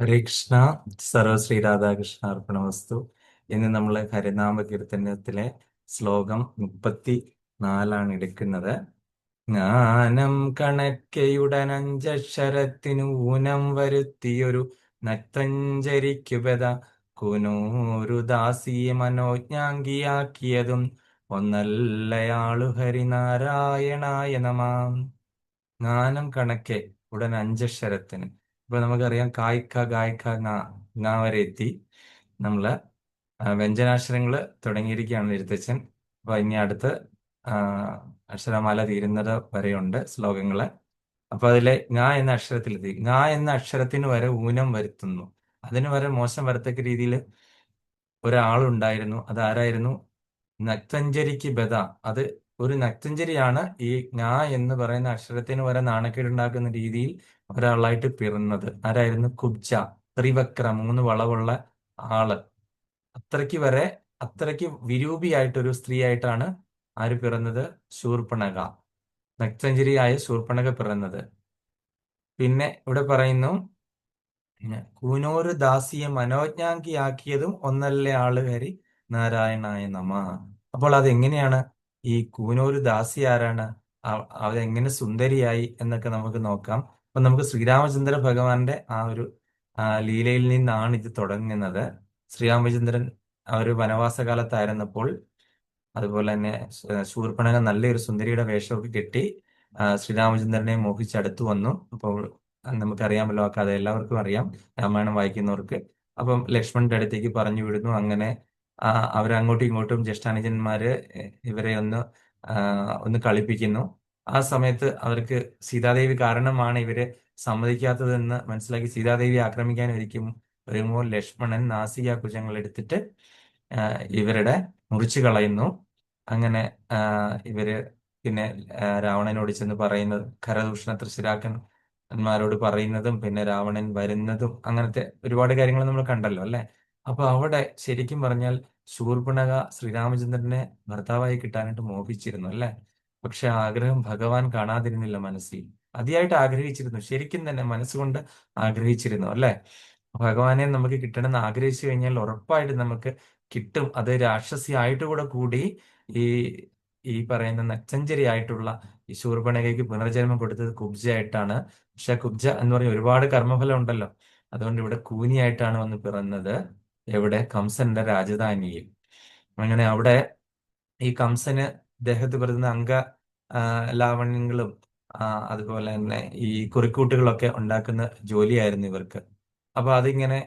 ഹരേ കൃഷ്ണ. സർവശ്രീ രാധാകൃഷ്ണ അർപ്പണമസ്തു. ഇന്ന് നമ്മൾ ഹരിനാമ കീർത്തനത്തിലെ ശ്ലോകം 34 എടുക്കുന്നത്. ജ്ഞാനം കണക്കയുടനഞ്ചക്ഷരത്തിനു ഊനം വരുത്തിയൊരു നക്തഞ്ചരിക്കുപത കുനൂരു ദാസിയെ മനോജ്ഞാംഗിയാക്കിയതും ഒന്നല്ലയാളു ഹരിനാരായണായ നമാം. ജ്ഞാനം കണക്കെ ഉടൻ അഞ്ചക്ഷരത്തിന്. ഇപ്പൊ നമുക്കറിയാം കായ്ക്ക ഗായ്ക്ക ങ വരെ എത്തി. നമ്മള് വ്യഞ്ജനാക്ഷരങ്ങള് തുടങ്ങിയിരിക്കുകയാണ് എഴുത്തച്ഛൻ. അപ്പൊ ഇനി അടുത്ത് ആ, അക്ഷരമാല തീരുന്നത് വരെയുണ്ട് ശ്ലോകങ്ങള്. അപ്പൊ അതിലെ ങ എന്ന അക്ഷരത്തിലെത്തി. ങ എന്ന അക്ഷരത്തിന് വരെ ഊനം വരുത്തുന്നു. അതിന് വരെ മോശം വരത്തക്ക രീതിയിൽ ഒരാളുണ്ടായിരുന്നു. അതാരായിരുന്നു? നക്തഞ്ചരിക്ക് ബദ. അത് ഒരു നക്തഞ്ചരിയാണ് ഈ ങ എന്ന് പറയുന്ന അക്ഷരത്തിന് വരെ നാണക്കേടുണ്ടാക്കുന്ന രീതിയിൽ ഒരാളായിട്ട് പിറന്നത്. ആരായിരുന്നു? കുബ്ജ. ത്രിവക്ര, 3 വളവുള്ള ആള്. അത്രയ്ക്ക് വരെ, അത്രയ്ക്ക് വിരൂപിയായിട്ടൊരു സ്ത്രീ ആയിട്ടാണ് ആര് പിറന്നത്? ശൂർപ്പണഖ. നക്തഞ്ചരിയായ ശൂർപ്പണഖ പിറന്നത്. പിന്നെ ഇവിടെ പറയുന്നു, കൂനൂര് ദാസിയെ മനോജ്ഞാംഗിയാക്കിയതും ഒന്നല്ലേ ആള് ഹരി നാരായണായ നമ. അപ്പോൾ അതെങ്ങനെയാണ്? ഈ കൂനൂര് ദാസി ആരാണ്? അതെങ്ങനെ സുന്ദരിയായി എന്നൊക്കെ നമുക്ക് നോക്കാം. അപ്പൊ നമുക്ക് ശ്രീരാമചന്ദ്ര ഭഗവാന്റെ ആ ഒരു ലീലയിൽ നിന്നാണ് ഇത് തുടങ്ങുന്നത്. ശ്രീരാമചന്ദ്രൻ ആ ഒരു വനവാസകാലത്തായിരുന്നപ്പോൾ, അതുപോലെ തന്നെ ശൂർപ്പണഖ നല്ലൊരു സുന്ദരിയുടെ വേഷമൊക്കെ കെട്ടി ശ്രീരാമചന്ദ്രനെ മോഹിച്ചടുത്തു വന്നു. അപ്പോൾ നമുക്കറിയാമല്ലോ ആ കഥ, എല്ലാവർക്കും അറിയാം, രാമായണം വായിക്കുന്നവർക്ക്. അപ്പം ലക്ഷ്മണന്റെ അടുത്തേക്ക് പറഞ്ഞു വിടുന്നു. അങ്ങനെ അവരങ്ങോട്ടും ഇങ്ങോട്ടും ജ്യേഷ്ഠാനുജന്മാര് ഇവരെ ആ, ഒന്ന് കളിപ്പിക്കുന്നു. ആ സമയത്ത് അവർക്ക് സീതാദേവി കാരണമാണ് ഇവര് സമ്മതിക്കാത്തതെന്ന് മനസ്സിലാക്കി സീതാദേവി ആക്രമിക്കാൻ വരുമ്പോൾ ലക്ഷ്മണൻ നാസിക കുചങ്ങൾ എടുത്തിട്ട് ആ, ഇവരുടെ മുറിച്ചു കളയുന്നു. അങ്ങനെ ആ, ഇവര് പിന്നെ രാവണനോട് ചെന്ന് പറയുന്നത്, ഖരദൂഷണ തൃശ്ശിരാക്കന്മാരോട് പറയുന്നതും പിന്നെ രാവണൻ വരുന്നതും അങ്ങനത്തെ ഒരുപാട് കാര്യങ്ങൾ നമ്മൾ കണ്ടല്ലോ അല്ലെ. അപ്പൊ അവിടെ ശരിക്കും പറഞ്ഞാൽ ശൂർപ്പണഖ ശ്രീരാമചന്ദ്രനെ ഭർത്താവായി കിട്ടാനായിട്ട് മോഹിച്ചിരുന്നു അല്ലെ. പക്ഷെ ആ ആഗ്രഹം ഭഗവാൻ കാണാതിരുന്നില്ല മനസ്സിൽ. അതിയായിട്ട് ആഗ്രഹിച്ചിരുന്നു, ശരിക്കും തന്നെ മനസ്സുകൊണ്ട് ആഗ്രഹിച്ചിരുന്നു അല്ലെ. ഭഗവാനെ നമുക്ക് കിട്ടണമെന്ന് ആഗ്രഹിച്ചു കഴിഞ്ഞാൽ ഉറപ്പായിട്ട് നമുക്ക് കിട്ടും. അത് രാക്ഷസി ആയിട്ട് കൂടി ഈ ഈ പറയുന്ന നക്തഞ്ചരി ആയിട്ടുള്ള ഈ ശൂർപ്പണഖയ്ക്ക് പുനർജന്മം കൊടുത്തത് കുബ്ജയായിട്ടാണ്. പക്ഷെ കുബ്ജ എന്ന് പറഞ്ഞ ഒരുപാട് കർമ്മഫലം ഉണ്ടല്ലോ. അതുകൊണ്ട് ഇവിടെ കൂനിയായിട്ടാണ് വന്ന് പിറന്നത്. എവിടെ? കംസന്റെ രാജധാനിയിൽ. അങ്ങനെ അവിടെ ഈ കംസന് ദേഹത്ത് വരുന്ന ആ, ലാവണ്യങ്ങളും ആ, അതുപോലെ തന്നെ ഈ കുറിക്കൂട്ടുകളൊക്കെ ഉണ്ടാക്കുന്ന ജോലിയായിരുന്നു ഇവർക്ക്. അപ്പൊ അതിങ്ങനെ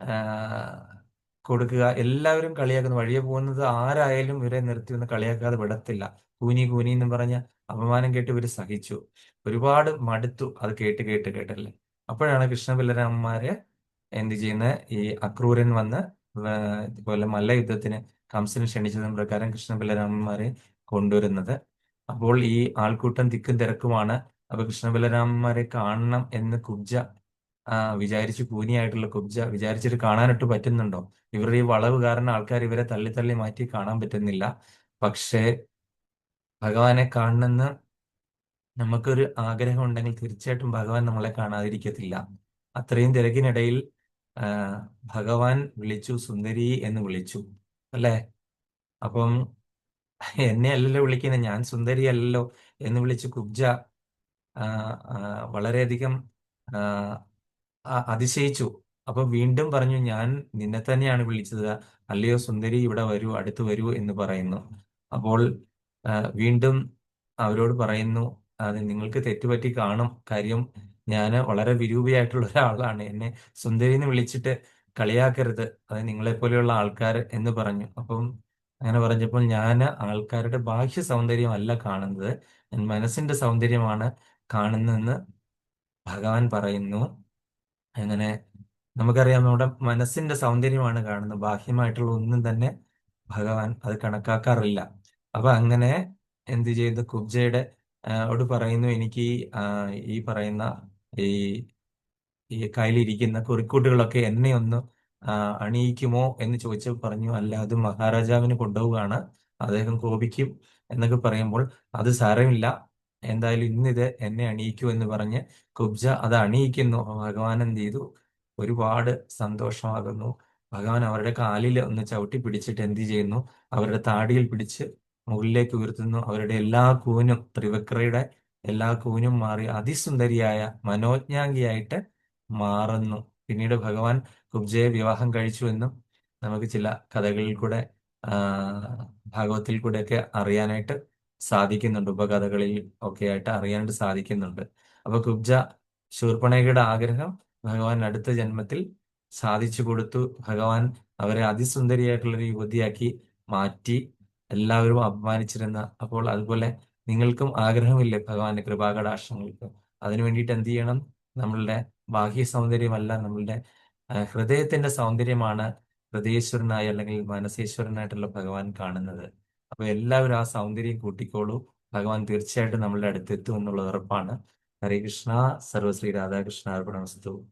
ആ, കൊടുക്കുക. എല്ലാവരും കളിയാക്കുന്നു. വഴിയെ പോകുന്നത് ആരായാലും ഇവരെ നിർത്തി ഒന്ന് കളിയാക്കാതെ വിടത്തില്ല. കൂനി കൂനി എന്ന് പറഞ്ഞ അപമാനം കേട്ട് ഇവര് സഹിച്ചു. ഒരുപാട് മടുത്തു അത് കേട്ട് കേട്ട് കേട്ടല്ലേ. അപ്പോഴാണ് കൃഷ്ണപിള്ളരാമന്മാര് എന്ത് ചെയ്യുന്നത്? ഈ അക്രൂരൻ വന്ന് ഇതുപോലെ മല്ലയുദ്ധത്തിന് കംസന് ക്ഷണിച്ചതും പ്രകാരം കൃഷ്ണപിള്ളരാമന്മാരെ കൊണ്ടുവരുന്നത്. അപ്പോൾ ഈ ആൾക്കൂട്ടം തിക്കും തിരക്കുമാണ്. അപ്പൊ കൃഷ്ണപിള്ളരാമന്മാരെ കാണണം എന്ന് കുബ്ജ വിചാരിച്ചു. കൂനിയായിട്ടുള്ള കുബ്ജ വിചാരിച്ചിട്ട് കാണാനിട്ട് പറ്റുന്നുണ്ടോ? ഇവരുടെ ഈ വളവ് കാരണം ആൾക്കാർ ഇവരെ തള്ളി തള്ളി മാറ്റി കാണാൻ പറ്റുന്നില്ല. പക്ഷേ ഭഗവാനെ കാണണമെന്ന് നമുക്കൊരു ആഗ്രഹം ഉണ്ടെങ്കിൽ തീർച്ചയായിട്ടും ഭഗവാൻ നമ്മളെ കാണാതിരിക്കത്തില്ല. അത്രയും തിരക്കിനിടയിൽ ആ, ഭഗവാൻ വിളിച്ചു, സുന്ദരി എന്ന് വിളിച്ചു അല്ലേ. അപ്പം എന്നെ അല്ലല്ലോ വിളിക്കുന്നത്, ഞാൻ സുന്ദരി അല്ലല്ലോ എന്ന് വിളിച്ച് കുബ്ജ ആ, ആ, വളരെയധികം ആ, അതിശയിച്ചു. അപ്പൊ വീണ്ടും പറഞ്ഞു, ഞാൻ നിന്നെ തന്നെയാണ് വിളിച്ചത്, അല്ലയോ സുന്ദരി, ഇവിടെ വരൂ, അടുത്ത് വരൂ എന്ന് പറയുന്നു. അപ്പോൾ ആ, വീണ്ടും അവരോട് പറയുന്നു, അത് നിങ്ങൾക്ക് തെറ്റുപറ്റി കാണും, കാര്യം ഞാൻ വളരെ വിരൂപിയായിട്ടുള്ള ഒരാളാണ്, എന്നെ സുന്ദരി എന്ന് വിളിച്ചിട്ട് കളിയാക്കരുത്, അത് നിങ്ങളെ പോലെയുള്ള ആൾക്കാർ എന്ന് പറഞ്ഞു. അപ്പം അങ്ങനെ പറഞ്ഞപ്പോൾ, ഞാൻ ആൾക്കാരുടെ ബാഹ്യ സൗന്ദര്യം അല്ല കാണുന്നത്, ഞാൻ മനസ്സിന്റെ സൗന്ദര്യമാണ് കാണുന്നതെന്ന് ഭഗവാൻ പറയുന്നു. അങ്ങനെ നമുക്കറിയാം, നമ്മുടെ മനസ്സിന്റെ സൗന്ദര്യമാണ് കാണുന്നത്, ബാഹ്യമായിട്ടുള്ള ഒന്നും തന്നെ ഭഗവാൻ അത് കണക്കാക്കാറില്ല. അപ്പൊ അങ്ങനെ എന്ത് ചെയ്തു? കുബ്ജയുടെ ഓട് പറയുന്നു, എനിക്ക് ഈ പറയുന്ന ഈ ഈ കയ്യിലിരിക്കുന്ന കുറിക്കൂട്ടുകളൊക്കെ എന്നെ ഒന്ന് ആ, അണിയിക്കുമോ എന്ന് ചോദിച്ചപ്പോൾ പറഞ്ഞു, അല്ല, അത് മഹാരാജാവിന് കൊണ്ടുപോവുകയാണ്, അദ്ദേഹം കോപിക്കും എന്നൊക്കെ പറയുമ്പോൾ, അത് സാരമില്ല, എന്തായാലും ഇന്നിത് എന്നെ അണിയിക്കൂ എന്ന് പറഞ്ഞ് കുബ്ജ അത് അണിയിക്കുന്നു. ഭഗവാൻ എന്ത് ചെയ്തു? ഒരുപാട് സന്തോഷമാകുന്നു. ഭഗവാൻ അവരുടെ കാലിൽ ഒന്ന് ചവിട്ടി പിടിച്ചിട്ട് എന്ത് ചെയ്യുന്നു? അവരുടെ താടിയിൽ പിടിച്ച് മുകളിലേക്ക് ഉയർത്തുന്നു. അവരുടെ എല്ലാ കൂനും, ത്രിവക്രയുടെ എല്ലാ കൂനും മാറി അതിസുന്ദരിയായ മനോജ്ഞാംഗിയായിട്ട് മാറുന്നു. പിന്നീട് ഭഗവാൻ കുബ്ജയെ വിവാഹം കഴിച്ചു എന്നും നമുക്ക് ചില കഥകളിൽ കൂടെ, ആ, ഭാഗവത്തിൽ കൂടെയൊക്കെ അറിയാനായിട്ട് സാധിക്കുന്നുണ്ട്. ഉപകഥകളിൽ ഒക്കെ ആയിട്ട് അറിയാനായിട്ട് സാധിക്കുന്നുണ്ട്. അപ്പൊ കുബ്ജ ശൂർപ്പണഖയുടെ ആഗ്രഹം ഭഗവാൻ അടുത്ത ജന്മത്തിൽ സാധിച്ചു കൊടുത്തു. ഭഗവാൻ അവരെ അതിസുന്ദരിയായിട്ടുള്ള ഒരു യുവതിയാക്കി മാറ്റി. എല്ലാവരും അപമാനിച്ചിരുന്ന, അപ്പോൾ അതുപോലെ നിങ്ങൾക്കും ആഗ്രഹമില്ലേ ഭഗവാന്റെ കൃപാകടാക്ഷങ്ങൾക്ക്? അതിനു വേണ്ടിയിട്ട് എന്ത് ചെയ്യണം? നമ്മളുടെ ബാഹ്യ സൗന്ദര്യമല്ല, നമ്മളുടെ ഹൃദയത്തിന്റെ സൗന്ദര്യമാണ് ഹൃദയേശ്വരനായി അല്ലെങ്കിൽ മനസേശ്വരനായിട്ടുള്ള ഭഗവാൻ കാണുന്നത്. അപ്പൊ എല്ലാവരും ആ സൗന്ദര്യം കൂട്ടിക്കോളൂ. ഭഗവാൻ തീർച്ചയായിട്ടും നമ്മളുടെ അടുത്ത് എത്തും എന്നുള്ളത് ഉറപ്പാണ്. ഹരേ കൃഷ്ണ. സർവശ്രീ രാധാകൃഷ്ണ അർപ്പണമസ്തു.